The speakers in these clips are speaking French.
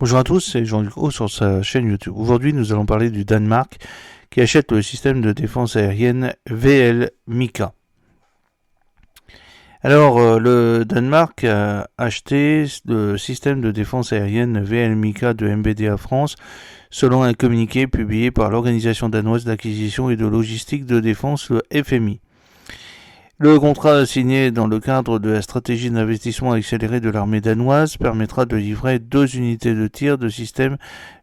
Bonjour à tous, c'est Jean-Luc Haut sur sa chaîne YouTube. Aujourd'hui, nous allons parler du Danemark qui achète le système de défense aérienne VL Mika. Alors, le Danemark a acheté le système de défense aérienne VL Mika de MBDA France, selon un communiqué publié par l'Organisation danoise d'acquisition et de logistique de défense, le FMI. Le contrat signé dans le cadre de la stratégie d'investissement accéléré de l'armée danoise permettra de livrer 2 unités de tir de système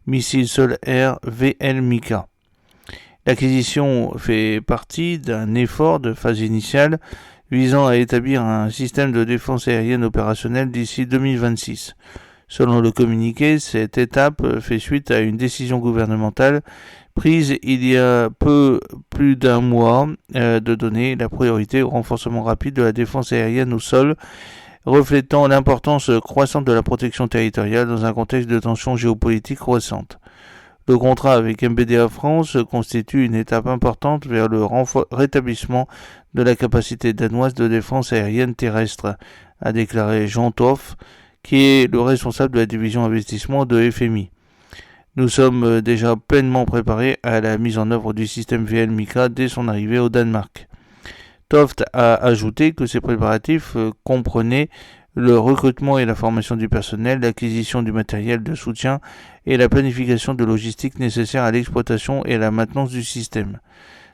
missile sol-air VL Mika. L'acquisition fait partie d'un effort de phase initiale visant à établir un système de défense aérienne opérationnel d'ici 2026. Selon le communiqué, cette étape fait suite à une décision gouvernementale prise il y a plus d'un mois de donner la priorité au renforcement rapide de la défense aérienne au sol, reflétant l'importance croissante de la protection territoriale dans un contexte de tensions géopolitiques croissantes. Le contrat avec MBDA France constitue une étape importante vers le rétablissement de la capacité danoise de défense aérienne terrestre, a déclaré Jean Toft, qui est le responsable de la division investissement de FMI. Nous sommes déjà pleinement préparés à la mise en œuvre du système VL Mika dès son arrivée au Danemark. Toft a ajouté que ces préparatifs comprenaient le recrutement et la formation du personnel, l'acquisition du matériel de soutien et la planification de logistique nécessaire à l'exploitation et à la maintenance du système.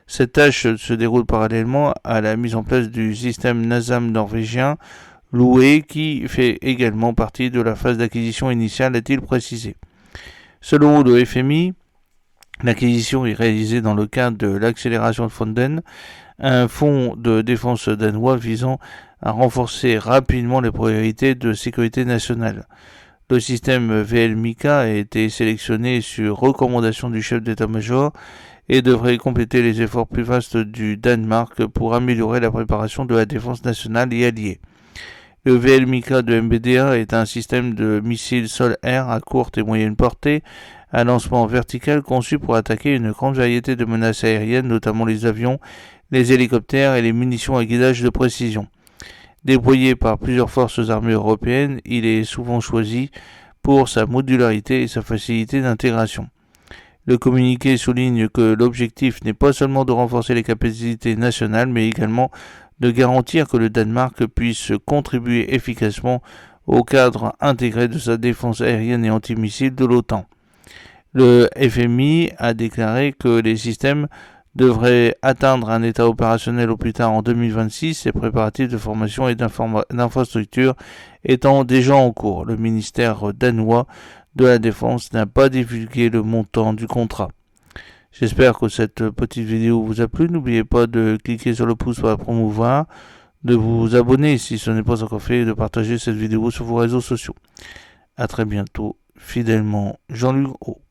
Cette tâche se déroule parallèlement à la mise en place du système NASAM norvégien, loué, qui fait également partie de la phase d'acquisition initiale, a-t-il précisé. Selon le FMI, l'acquisition est réalisée dans le cadre de l'accélération de Fonden, un fonds de défense danois visant à renforcer rapidement les priorités de sécurité nationale. Le système VL Mika a été sélectionné sur recommandation du chef d'état-major et devrait compléter les efforts plus vastes du Danemark pour améliorer la préparation de la défense nationale et alliée. Le VL Mika de MBDA est un système de missiles sol-air à courte et moyenne portée, à lancement vertical conçu pour attaquer une grande variété de menaces aériennes, notamment les avions, les hélicoptères et les munitions à guidage de précision. Déployé par plusieurs forces armées européennes, il est souvent choisi pour sa modularité et sa facilité d'intégration. Le communiqué souligne que l'objectif n'est pas seulement de renforcer les capacités nationales, mais également de garantir que le Danemark puisse contribuer efficacement au cadre intégré de sa défense aérienne et antimissile de l'OTAN. Le FMI a déclaré que les systèmes devraient atteindre un état opérationnel au plus tard en 2026, et préparatifs de formation et d'infrastructure étant déjà en cours. Le ministère danois de la Défense n'a pas divulgué le montant du contrat. J'espère que cette petite vidéo vous a plu. N'oubliez pas de cliquer sur le pouce pour la promouvoir, de vous abonner si ce n'est pas encore fait et de partager cette vidéo sur vos réseaux sociaux. A très bientôt, fidèlement Jean-Luc Haut.